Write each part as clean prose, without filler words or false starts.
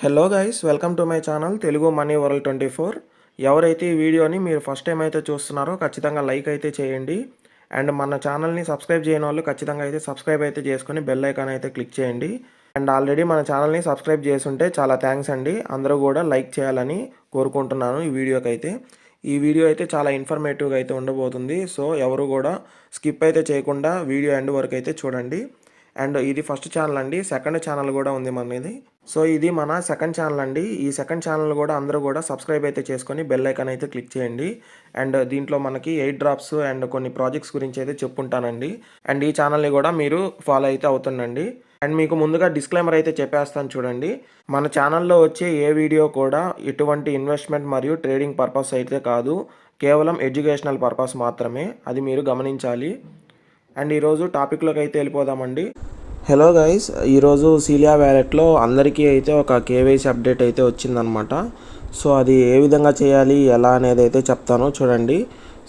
Hello guys, welcome to my channel Telugu money world 24. ఎవరైతే ఈ వీడియోని మీరు ఫస్ట్ టైం అయితే చూస్తున్నారో ఖచ్చితంగా లైక్ అయితే చేయండి. అండ్ మన ఛానల్ని సబ్స్క్రైబ్ చేయని వాళ్ళు ఖచ్చితంగా అయితే సబ్స్క్రైబ్ అయితే చేసుకొని బెల్ ఐకాన్ అయితే క్లిక్ చేయండి. అండ్ ఆల్రెడీ మన ఛానల్ని సబ్స్క్రైబ్ చేసుంటే చాలా థ్యాంక్స్ అండి. అందరూ కూడా లైక్ చేయాలని కోరుకుంటున్నాను ఈ వీడియోకి అయితే. ఈ వీడియో అయితే చాలా ఇన్ఫర్మేటివ్గా అయితే ఉండబోతుంది. సో ఎవరు కూడా స్కిప్ అయితే చేయకుండా వీడియో ఎండ్ వరకు అయితే చూడండి. అండ్ ఇది ఫస్ట్ ఛానల్ అండి. సెకండ్ ఛానల్ కూడా ఉంది మనది. సో ఇది మన సెకండ్ ఛానల్ అండి. ఈ సెకండ్ ఛానల్ కూడా అందరూ కూడా సబ్స్క్రైబ్ అయితే చేసుకొని బెల్ ఐకాన్ అయితే క్లిక్ చేయండి. అండ్ దీంట్లో మనకి 8 డ్రాప్స్ అండ్ కొన్ని ప్రాజెక్ట్స్ గురించి అయితే చెప్పుకుంటానండి. అండ్ ఈ ఛానల్ని కూడా మీరు ఫాలో అయితే అవుతుండండి. అండ్ మీకు ముందుగా డిస్క్లైమర్ అయితే చెప్పేస్తాను చూడండి. మన ఛానల్లో వచ్చే ఏ వీడియో కూడా ఎటువంటి ఇన్వెస్ట్మెంట్ మరియు ట్రేడింగ్ పర్పస్ అయితే కాదు, కేవలం ఎడ్యుకేషనల్ పర్పస్ మాత్రమే. అది మీరు గమనించాలి. అండ్ ఈరోజు టాపిక్లోకి అయితే వెళ్ళిపోదామండి. హలో గైస్, ఈరోజు సీలియా వ్యాలెట్లో అందరికీ అయితే ఒక కేవైసీ అప్డేట్ అయితే వచ్చిందనమాట. సో అది ఏ విధంగా చేయాలి, ఎలా అనేది అయితే చెప్తాను చూడండి.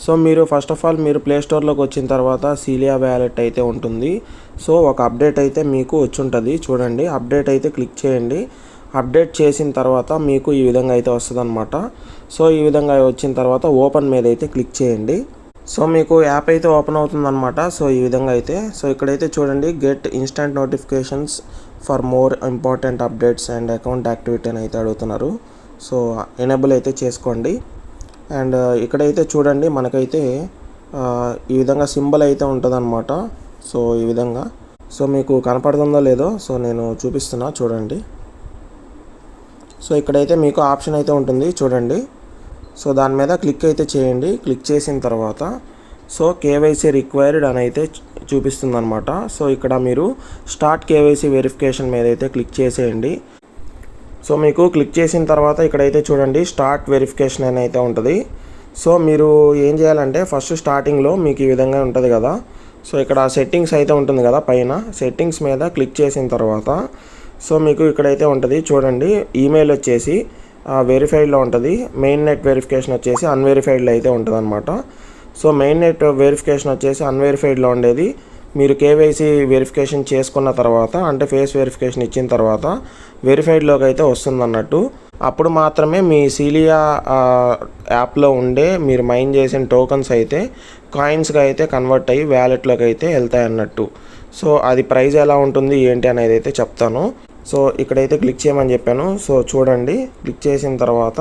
సో మీరు ఫస్ట్ ఆఫ్ ఆల్ మీరు ప్లేస్టోర్లోకి వచ్చిన తర్వాత సీలియా వ్యాలెట్ అయితే ఉంటుంది. సో ఒక అప్డేట్ అయితే మీకు వచ్చి ఉంటుంది చూడండి. అప్డేట్ అయితే క్లిక్ చేయండి. అప్డేట్ చేసిన తర్వాత మీకు ఈ విధంగా అయితే వస్తుందన్నమాట. సో ఈ విధంగా వచ్చిన తర్వాత ఓపెన్ మీద అయితే క్లిక్ చేయండి. సో మీకు యాప్ అయితే ఓపెన్ అవుతుందన్నమాట. సో ఈ విధంగా అయితే ఇక్కడైతే చూడండి, get instant notifications for more important updates and account activity అని అయితే అడుగుతున్నారు. సో ఎనేబుల్ అయితే చేసుకోండి. అండ్ ఇక్కడైతే చూడండి, మనకైతే ఈ విధంగా సింబల్ అయితే ఉంటుందన్నమాట. సో ఈ విధంగా సో మీకు కనపడుతుందో లేదో సో నేను చూపిస్తున్నా చూడండి. సో ఇక్కడైతే మీకు ఆప్షన్ అయితే ఉంటుంది చూడండి. సో దాని మీద క్లిక్ అయితే చేయండి. క్లిక్ చేసిన తర్వాత సో కేవైసీ రిక్వైర్డ్ అని అయితే చూపిస్తుంది అనమాట. సో ఇక్కడ మీరు స్టార్ట్ కేవైసీ వెరిఫికేషన్ మీద అయితే క్లిక్ చేసేయండి. సో మీకు క్లిక్ చేసిన తర్వాత ఇక్కడైతే చూడండి, స్టార్ట్ వెరిఫికేషన్ అని అయితే ఉంటుంది. సో మీరు ఏం చేయాలంటే ఫస్ట్ స్టార్టింగ్లో మీకు ఈ విధంగా ఉంటుంది కదా. సో ఇక్కడ సెట్టింగ్స్ అయితే ఉంటుంది కదా, పైన సెట్టింగ్స్ మీద క్లిక్ చేసిన తర్వాత సో మీకు ఇక్కడైతే ఉంటుంది చూడండి, ఈమెయిల్ వచ్చేసి వెరిఫైడ్లో ఉంటుంది. మెయిన్ నెట్ వెరిఫికేషన్ వచ్చేసి అన్వెరిఫైడ్లో అయితే ఉంటుంది అనమాట. సో మెయిన్ నెట్ వెరిఫికేషన్ వచ్చేసి అన్వెరిఫైడ్లో ఉండేది మీరు కేవైసీ వెరిఫికేషన్ చేసుకున్న తర్వాత, అంటే ఫేస్ వెరిఫికేషన్ ఇచ్చిన తర్వాత వెరిఫైడ్లోకి అయితే వస్తుంది అన్నట్టు. అప్పుడు మాత్రమే మీ సీలియా యాప్లో ఉండే మీరు మైన్ చేసిన టోకన్స్ అయితే కాయిన్స్గా అయితే కన్వర్ట్ అయ్యి వ్యాలెట్లోకి అయితే వెళ్తాయి అన్నట్టు. సో అది ప్రైస్ ఎలా ఉంటుంది ఏంటి అనేది అయితే చెప్తాను. సో ఇక్కడైతే క్లిక్ చేయమని చెప్పాను. సో చూడండి, క్లిక్ చేసిన తర్వాత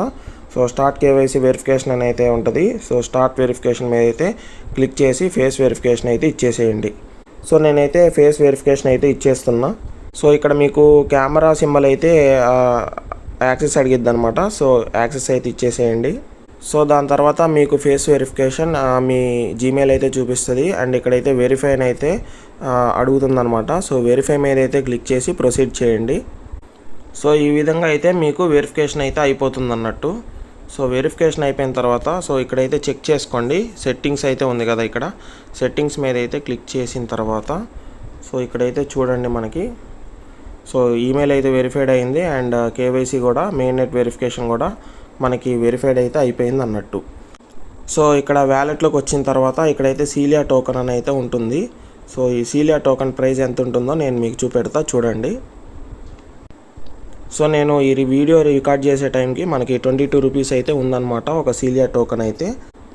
సో స్టార్ట్ కేవైసీ వెరిఫికేషన్ అని అయితే ఉంటుంది. సో స్టార్ట్ వెరిఫికేషన్ మీద అయితే క్లిక్ చేసి ఫేస్ వెరిఫికేషన్ అయితే ఇచ్చేసేయండి. సో నేనైతే ఫేస్ వెరిఫికేషన్ అయితే ఇచ్చేస్తున్నా. సో ఇక్కడ మీకు కెమెరా సింబల్ అయితే యాక్సెస్ అడిగిద్ది అనమాట. సో యాక్సెస్ అయితే ఇచ్చేసేయండి. సో దాని తర్వాత మీకు ఫేస్ వెరిఫికేషన్ మీ జీమెయిల్ అయితే చూపిస్తుంది. అండ్ ఇక్కడైతే వెరిఫై అని అయితే అడుగుతుందన్నమాట. సో వెరిఫై మీద అయితే క్లిక్ చేసి ప్రొసీడ్ చేయండి. సో ఈ విధంగా అయితే మీకు వెరిఫికేషన్ అయితే అయిపోతుంది అన్నట్టు. సో వెరిఫికేషన్ అయిపోయిన తర్వాత సో ఇక్కడైతే చెక్ చేసుకోండి, సెట్టింగ్స్ అయితే ఉంది కదా, ఇక్కడ సెట్టింగ్స్ మీద అయితే క్లిక్ చేసిన తర్వాత సో ఇక్కడైతే చూడండి మనకి సో ఈమెయిల్ అయితే వెరిఫైడ్ అయింది. అండ్ కేవైసీ కూడా మెయిన్ నెట్ వెరిఫికేషన్ కూడా మనకి వెరిఫైడ్ అయితే అయిపోయింది అన్నట్టు. సో ఇక్కడ వ్యాలెట్లోకి వచ్చిన తర్వాత ఇక్కడైతే సీలియా టోకెన్ అని అయితే ఉంటుంది. సో ఈ సీలియా టోకెన్ ప్రైస్ ఎంత ఉంటుందో నేను మీకు చూపెడతా చూడండి. సో నేను ఈ వీడియో రికార్డ్ చేసే టైంకి మనకి 22 రూపీస్ అయితే ఉందన్నమాట ఒక సీలియా టోకెన్ అయితే.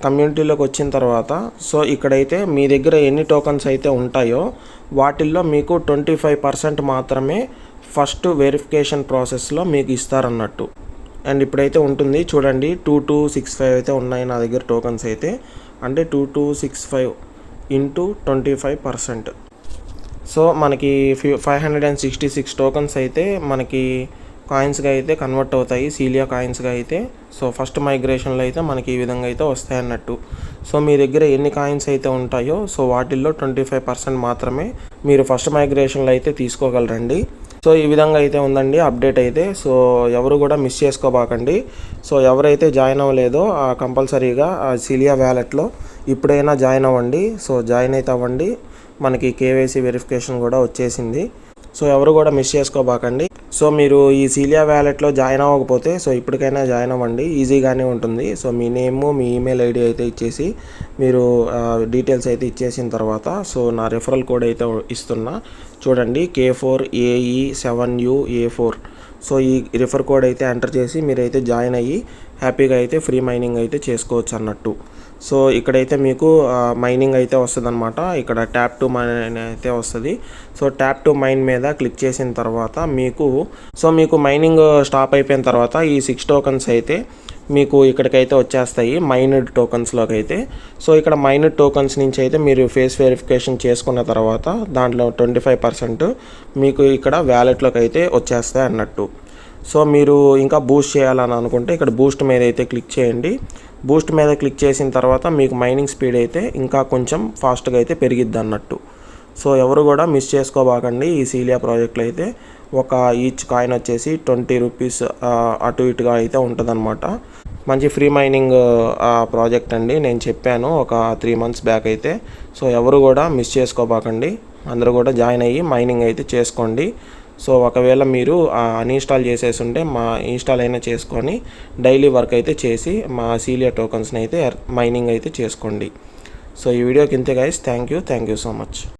కమ్యూనిటీలోకి వచ్చిన తర్వాత సో ఇక్కడైతే మీ దగ్గర ఎన్ని టోకన్స్ అయితే ఉంటాయో వాటిల్లో మీకు 25% మాత్రమే ఫస్ట్ వెరిఫికేషన్ ప్రాసెస్లో మీకు ఇస్తారన్నట్టు. అండ్ ఇప్పుడైతే ఉంటుంది చూడండి, 2265 అయితే ఉన్నాయి నా దగ్గర టోకన్స్ అయితే. అంటే 2265 ఇంటూ 25%. సో మనకి 566 టోకన్స్ అయితే మనకి కాయిన్స్గా అయితే కన్వర్ట్ అవుతాయి, సీలియా కాయిన్స్గా అయితే. సో ఫస్ట్ మైగ్రేషన్లో అయితే మనకి ఈ విధంగా అయితే వస్తాయి అన్నట్టు. సో మీ దగ్గర ఎన్ని కాయిన్స్ అయితే ఉంటాయో సో వాటిల్లో 25% మాత్రమే మీరు ఫస్ట్ మైగ్రేషన్లో అయితే తీసుకోగలరండి. సో ఈ విధంగా అయితే ఉందండి అప్డేట్ అయితే. సో ఎవరు కూడా మిస్ చేసుకోబాకండి. సో ఎవరైతే జాయిన్ అవ్వలేదో కంపల్సరీగా సీలియా వ్యాలెట్లో ఇప్పుడైనా జాయిన్ అవ్వండి. సో జాయిన్ అయితే అవ్వండి. మనకి కేవైసీ వెరిఫికేషన్ కూడా వచ్చేసింది. సో ఎవరు కూడా మిస్ చేసుకోబాకండి. సో మీరు ఈ సీలియా వ్యాలెట్లో జాయిన్ అవ్వకపోతే సో ఇప్పటికైనా జాయిన్ అవ్వండి, ఈజీగానే ఉంటుంది. సో మీ నేము మీ ఈమెయిల్ ఐడి అయితే ఇచ్చేసి మీరు డీటెయిల్స్ అయితే ఇచ్చేసిన తర్వాత సో నా రెఫరల్ కోడ్ అయితే ఇస్తున్నా చూడండి, K4AE7UA4. సో ఈ రిఫర్ కోడ్ అయితే ఎంటర్ చేసి మీరైతే జాయిన్ అయ్యి హ్యాపీగా అయితే ఫ్రీ మైనింగ్ అయితే చేసుకోవచ్చు అన్నట్టు. సో ఇక్కడైతే మీకు మైనింగ్ అయితే వస్తుందన్నమాట. ఇక్కడ ట్యాప్ టు మైన్ అయితే వస్తుంది. సో ట్యాప్ టు మైన్ మీద క్లిక్ చేసిన తర్వాత మీకు మైనింగ్ స్టాప్ అయిపోయిన తర్వాత ఈ 6 టోకన్స్ అయితే మీకు ఇక్కడికైతే వచ్చేస్తాయి మైన్డ్ టోకన్స్లోకి అయితే. సో ఇక్కడ మైన్డ్ టోకన్స్ నుంచి అయితే మీరు ఫేస్ వెరిఫికేషన్ చేసుకున్న తర్వాత దాంట్లో 25% మీకు ఇక్కడ వ్యాలెట్లోకి అయితే వచ్చేస్తాయి అన్నట్టు. సో మీరు ఇంకా బూస్ట్ చేయాలని అనుకుంటే ఇక్కడ బూస్ట్ మీద అయితే క్లిక్ చేయండి. బూస్ట్ మీద క్లిక్ చేసిన తర్వాత మీకు మైనింగ్ స్పీడ్ అయితే ఇంకా కొంచెం ఫాస్ట్గా అయితే పెరిగిద్ది అన్నట్టు. సో ఎవరు కూడా మిస్ చేసుకోబాకండి. ఈ సీలియా ప్రాజెక్ట్లో అయితే ఒక ఈచ్ కాయిన్ వచ్చేసి 20 రూపీస్ అటు ఇటుగా అయితే ఉంటుందన్నమాట. మంచి ఫ్రీ మైనింగ్ ప్రాజెక్ట్ అండి. నేను చెప్పాను ఒక 3 months బ్యాక్ అయితే. సో ఎవరు కూడా మిస్ చేసుకోబాకండి. అందరూ కూడా జాయిన్ అయ్యి మైనింగ్ అయితే చేసుకోండి. సో ఒకవేళ మీరు అన్ఇన్స్టాల్ చేసేసి ఉంటే ఇన్స్టాల్ అయినా చేసుకొని డైలీ వర్క్ అయితే చేసి మా సీలియా టోకన్స్ని అయితే మైనింగ్ అయితే చేసుకోండి. సో ఈ వీడియోకి ఇంతే guys. Thank you so much.